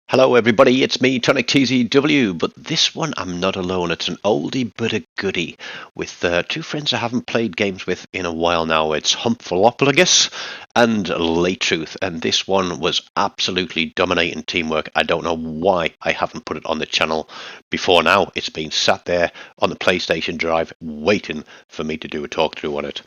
Hello everybody, it's me, TONIK TZW, but this one I'm not alone. It's an oldie but a goodie with two friends I haven't played games with in a while now. It's Humphlepogus and LateTruth, and this one was absolutely dominating teamwork. I don't know why I haven't put it on the channel before now. It's been sat there on the PlayStation Drive waiting for me to do a talk through on it.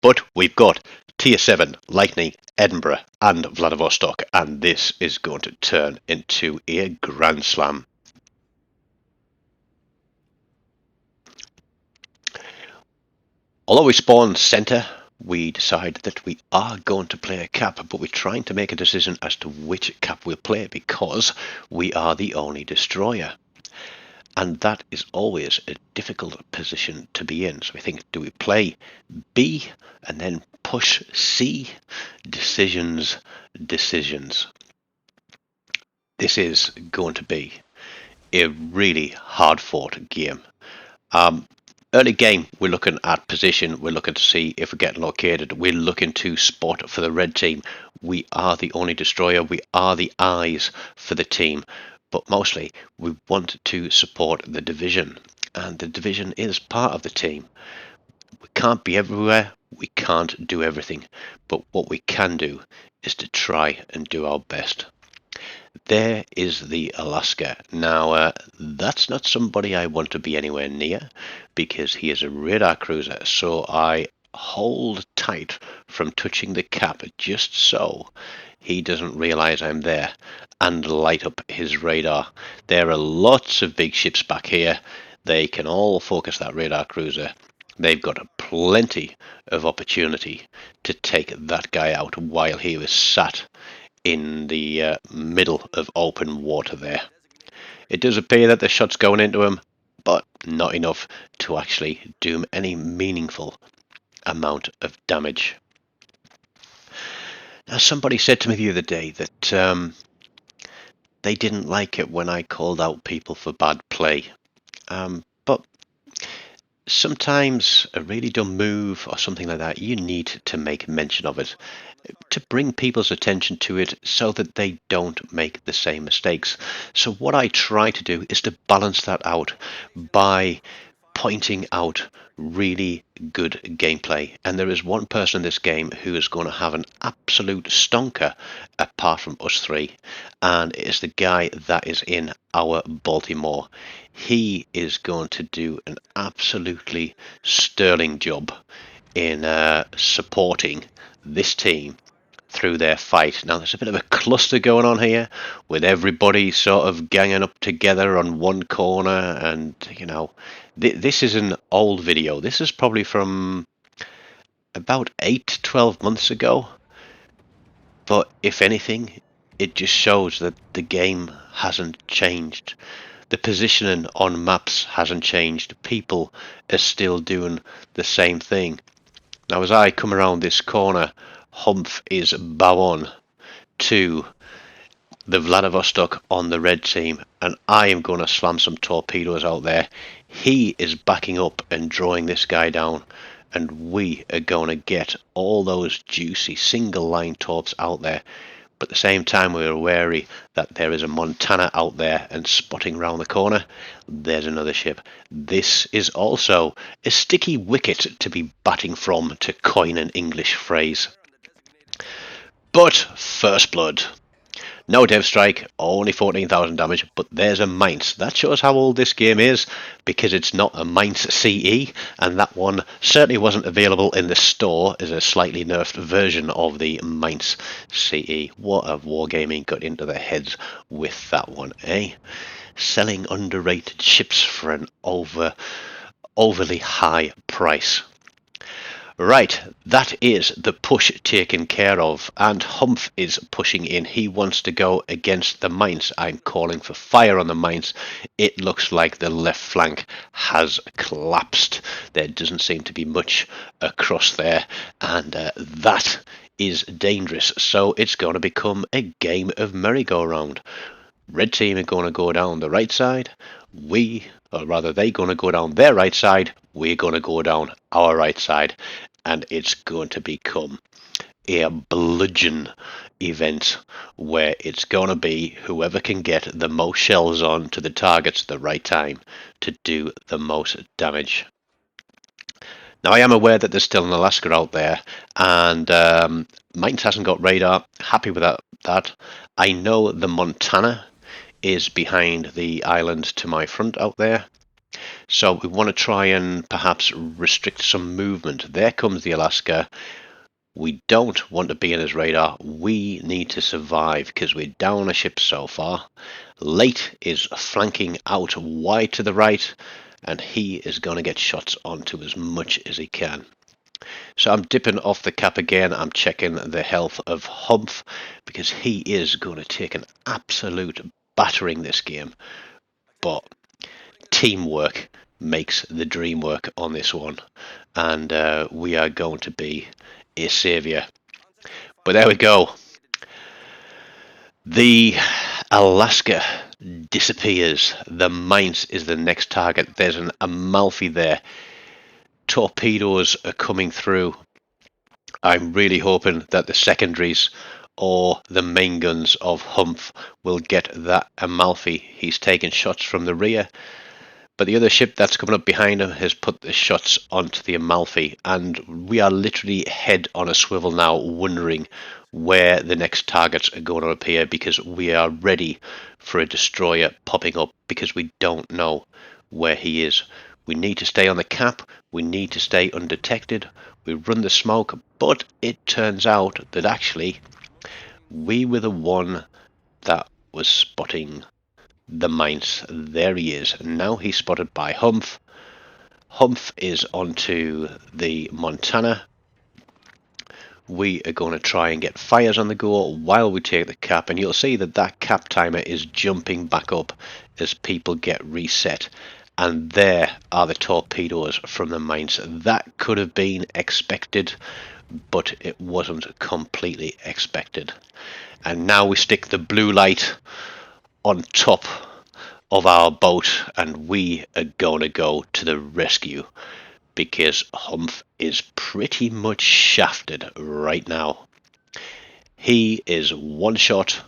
But we've got Tier 7, Lightning, Edinburgh and Vladivostok, and this is going to turn into a Grand Slam. Although we spawn centre, we decide that we are going to play a cap, but we're trying to make a decision as to which cap we'll play because we are the only destroyer. And that is always a difficult position to be in. So we think, do we play B and then push C? Decisions. This is going to be a really hard-fought game. Early game, we're looking at position. We're looking to see if we're getting located. We're looking to spot for the red team. We are the only destroyer. We are the eyes for the team. But mostly we want to support the division, and the division is part of the team. We can't be everywhere, we can't do everything, but what we can do is to try and do our best. There is the Alaska. Now, that's not somebody I want to be anywhere near because he is a radar cruiser, so I hold tight from touching the cap just so he doesn't realize I'm there and light up his radar. There are lots of big ships back here. They can all focus that radar cruiser. They've got plenty of opportunity to take that guy out while he was sat in the middle of open water there. It does appear that the shot's going into him, but not enough to actually do him any meaningful amount of damage. Now, somebody said to me the other day that they didn't like it when I called out people for bad play. But sometimes a really dumb move or something like that, you need to make mention of it to bring people's attention to it so that they don't make the same mistakes. So what I try to do is to balance that out by pointing out really good gameplay, and there is one person in this game who is going to have an absolute stonker apart from us three, and it is the guy that is in our Baltimore. He is going to do an absolutely sterling job in supporting this team through their fight. Now there's a bit of a cluster going on here with everybody sort of ganging up together on one corner, and you know, this is an old video. This is probably from about 8 to 12 months ago, but if anything it just shows that the game hasn't changed. The positioning on maps hasn't changed. People are still doing the same thing. Now as I come around this corner, Humph is bow on to the Vladivostok on the red team, and I am going to slam some torpedoes out there. He is backing up and drawing this guy down, and we are going to get all those juicy single line torps out there. But at the same time, we are wary that there is a Montana out there, and spotting round the corner, there's another ship. This is also a sticky wicket to be batting from, to coin an English phrase. But first blood. No dev strike, only 14,000 damage, but there's a Mainz. That shows how old this game is, because it's not a Mainz CE, and that one certainly wasn't available in the store as a slightly nerfed version of the Mainz CE. What have Wargaming got into their heads with that one, eh? Selling underrated ships for an overly high price. Right, that is the push taken care of, and Humph is pushing in. He wants to go against the Mainz. I'm calling for fire on the Mainz. It looks like the left flank has collapsed. There doesn't seem to be much across there, and that is dangerous. So it's going to become a game of merry-go-round. Red team are going to go down the right side. They're going to go down their right side. We're going to go down our right side. And it's going to become a bludgeon event where it's going to be whoever can get the most shells on to the targets at the right time to do the most damage. Now, I am aware that there's still an Alaska out there, and mine hasn't got radar. Happy with that. I know the Montana is behind the island to my front out there. So we want to try and perhaps restrict some movement. There comes the Alaska. We don't want to be in his radar. We need to survive because we're down a ship so far. Late is flanking out wide to the right, and he is going to get shots onto as much as he can. So I'm dipping off the cap again. I'm checking the health of Humph because he is going to take an absolute battering this game. But teamwork makes the dream work on this one, and we are going to be a saviour. But there we go. The Alaska disappears. The Mainz is the next target. There's an Amalfi there. Torpedoes are coming through. I'm really hoping that the secondaries or the main guns of Humph will get that Amalfi. He's taking shots from the rear, but the other ship that's coming up behind him has put the shots onto the Amalfi, and we are literally head on a swivel now, wondering where the next targets are going to appear, because we are ready for a destroyer popping up, because we don't know where he is. We need to stay on the cap, we need to stay undetected, we run the smoke, but it turns out that actually we were the one that was spotting the Mainz. There he is. Now he's spotted by Humph. Humph is onto the Montana. We are going to try and get fires on the go while we take the cap, and you'll see that that cap timer is jumping back up as people get reset. And there are the torpedoes from the Mainz. That could have been expected, but it wasn't completely expected. And now we stick the blue light on top of our boat, and we are going to go to the rescue, because Humph is pretty much shafted right now. He is one shot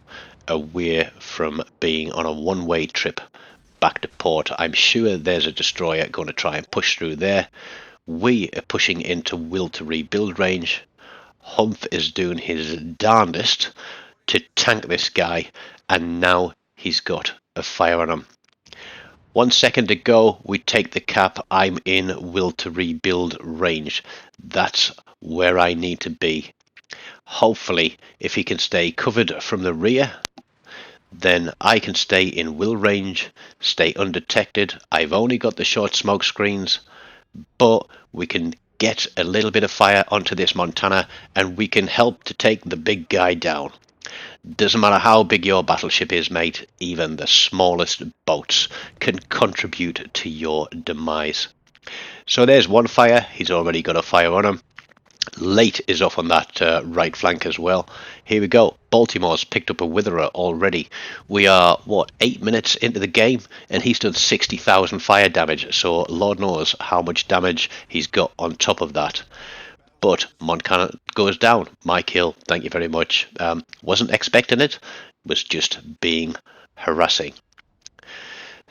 away from being on a one-way trip back to port. I'm sure there's a destroyer going to try and push through there. We are pushing into will to rebuild range. Humph is doing his darndest to tank this guy, and now he's got a fire on him. 1 second to go, we take the cap. I'm in will to rebuild range. That's where I need to be. Hopefully, if he can stay covered from the rear, then I can stay in will range, stay undetected. I've only got the short smoke screens, but we can get a little bit of fire onto this Montana, and we can help to take the big guy down. Doesn't matter how big your battleship is, mate, even the smallest boats can contribute to your demise. So there's one fire. He's already got a fire on him. Late is off on that right flank as well. Here we go. Baltimore's picked up a witherer already. We are, 8 minutes into the game, and he's done 60,000 fire damage. So Lord knows how much damage he's got on top of that. But Montana goes down. My kill, thank you very much. Wasn't expecting it. Was just being harassing.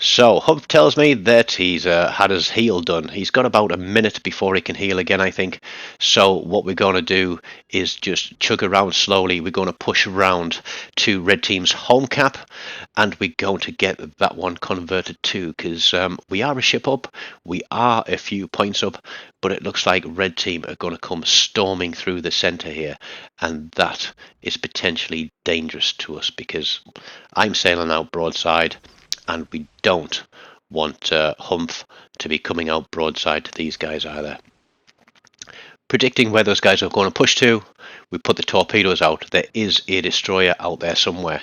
So Humph tells me that he's had his heal done. He's got about a minute before he can heal again, I think. So what we're going to do is just chug around slowly. We're going to push around to Red Team's home cap, and we're going to get that one converted too, because we are a ship up. We are a few points up, but it looks like Red Team are going to come storming through the centre here, and that is potentially dangerous to us, because I'm sailing out broadside, and we don't want Humph to be coming out broadside to these guys either. Predicting where those guys are going to push to, we put the torpedoes out. There is a destroyer out there somewhere.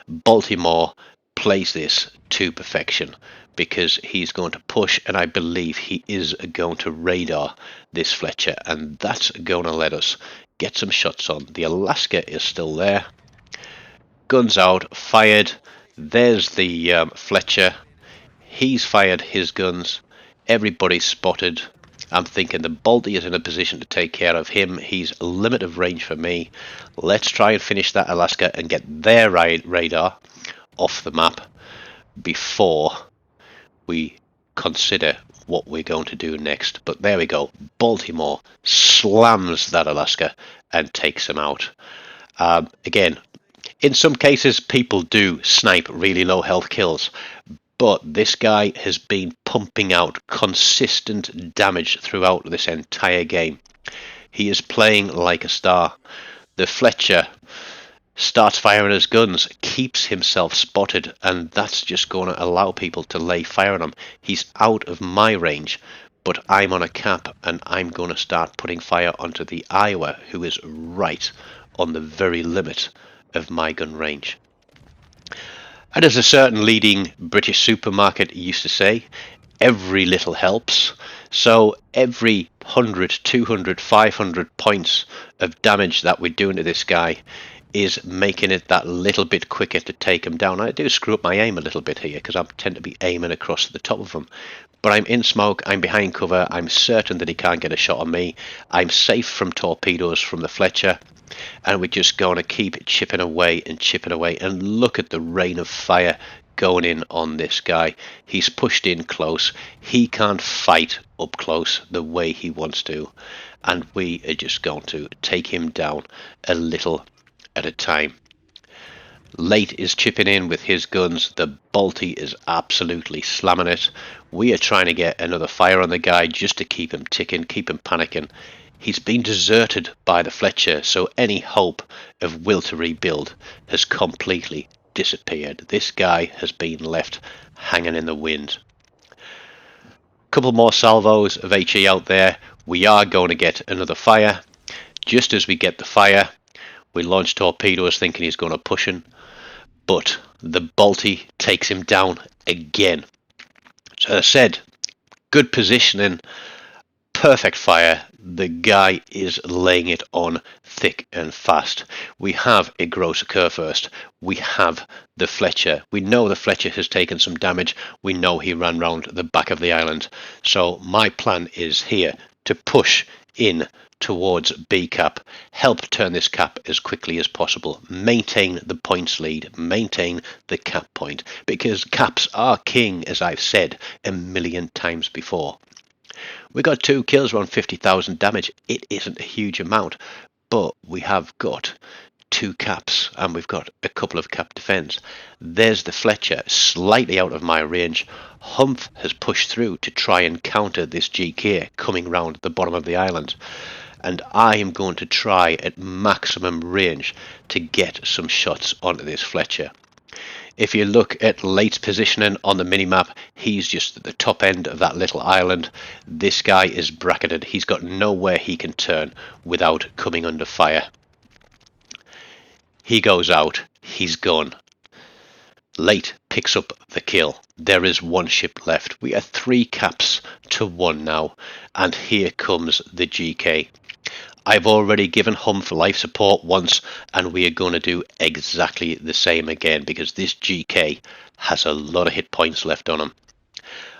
Baltimore plays this to perfection, because he's going to push, and I believe he is going to radar this Fletcher, and that's going to let us get some shots on. The Alaska is still there. Guns out, fired. There's the Fletcher. He's fired his guns. Everybody's spotted. I'm thinking the Balti is in a position to take care of him. He's limit of range for me. Let's try and finish that Alaska and get their radar off the map before we consider what we're going to do next. But there we go. Baltimore slams that Alaska and takes him out. Again, in some cases, people do snipe really low health kills, but this guy has been pumping out consistent damage throughout this entire game. He is playing like a star. The Fletcher starts firing his guns, keeps himself spotted, and that's just going to allow people to lay fire on him. He's out of my range, but I'm on a cap, and I'm going to start putting fire onto the Iowa, who is right on the very limit of my gun range. And as a certain leading British supermarket used to say, every little helps. So every 100, 200, 500 points of damage that we're doing to this guy is making it that little bit quicker to take him down. I do screw up my aim a little bit here because I tend to be aiming across the top of him. But I'm in smoke, I'm behind cover, I'm certain that he can't get a shot on me. I'm safe from torpedoes from the Fletcher. And we're just going to keep chipping away and chipping away. And look at the rain of fire going in on this guy. He's pushed in close. He can't fight up close the way he wants to. And we are just going to take him down a little at a time. Late is chipping in with his guns. The Balti is absolutely slamming it. We are trying to get another fire on the guy just to keep him ticking, keep him panicking. He's been deserted by the Fletcher, so any hope of will to rebuild has completely disappeared. This guy has been left hanging in the wind. Couple more salvos of HE out there. We are going to get another fire. Just as we get the fire, we launch torpedoes thinking he's going to push in, but the Balti takes him down again. So as I said, good positioning, perfect fire. The guy is laying it on thick and fast. We have a gross occur first. We have the Fletcher. We know the Fletcher has taken some damage. We know he ran round the back of the island. So my plan is here to push in towards B cap, help turn this cap as quickly as possible, maintain the points lead, maintain the cap point, because caps are king, as I've said a million times before. We got 2 kills, around 50,000 damage. It isn't a huge amount, but we have got 2 caps and we've got a couple of cap defense. There's the Fletcher, slightly out of my range. Humph has pushed through to try and counter this GK coming round the bottom of the island. And I am going to try at maximum range to get some shots onto this Fletcher. If you look at Late's positioning on the minimap, he's just at the top end of that little island. This guy is bracketed. He's got nowhere he can turn without coming under fire. He goes out. He's gone. Late picks up the kill. There is 1 ship left. We are 3 caps to 1 now. And here comes the GK. I've already given Humph life support once, and we are going to do exactly the same again because this GK has a lot of hit points left on him.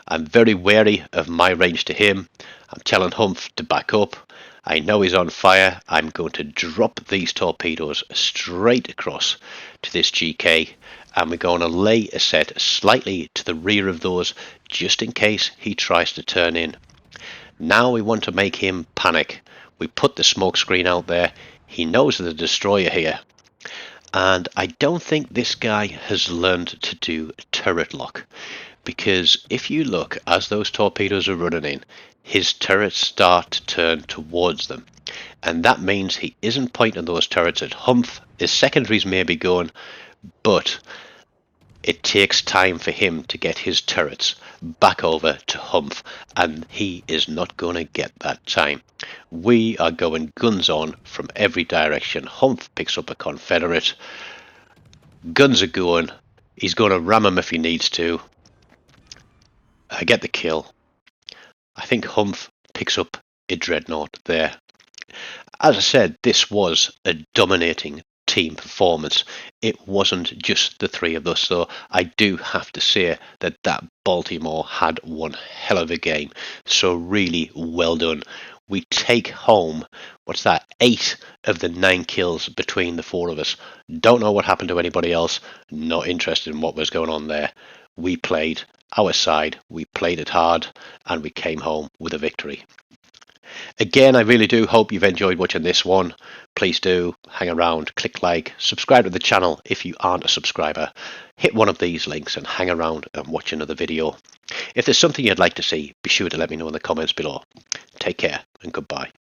I'm very wary of my range to him. I'm telling Humph to back up. I know he's on fire. I'm going to drop these torpedoes straight across to this GK, and we're going to lay a set slightly to the rear of those just in case he tries to turn in. Now we want to make him panic. We put the smoke screen out there. He knows there's a destroyer here. And I don't think this guy has learned to do turret lock. Because if you look as those torpedoes are running in, his turrets start to turn towards them. And that means he isn't pointing those turrets at Humph. His secondaries may be going, but it takes time for him to get his turrets back over to Humph, and he is not going to get that time. We are going guns on from every direction. Humph picks up a Confederate. Guns are going. He's going to ram him if he needs to. I get the kill. I think Humph picks up a dreadnought there. As I said, this was a dominating team performance. It wasn't just the three of us, so I do have to say that Baltimore had one hell of a game. So really well done. We take home, what's that, 8 of the 9 kills between the 4 of us. Don't know what happened to anybody else, not interested in what was going on there. We played our side, we played it hard, and we came home with a victory. Again, I really do hope you've enjoyed watching this one. Please do hang around, click like, subscribe to the channel if you aren't a subscriber. Hit one of these links and hang around and watch another video. If there's something you'd like to see, be sure to let me know in the comments below. Take care and goodbye.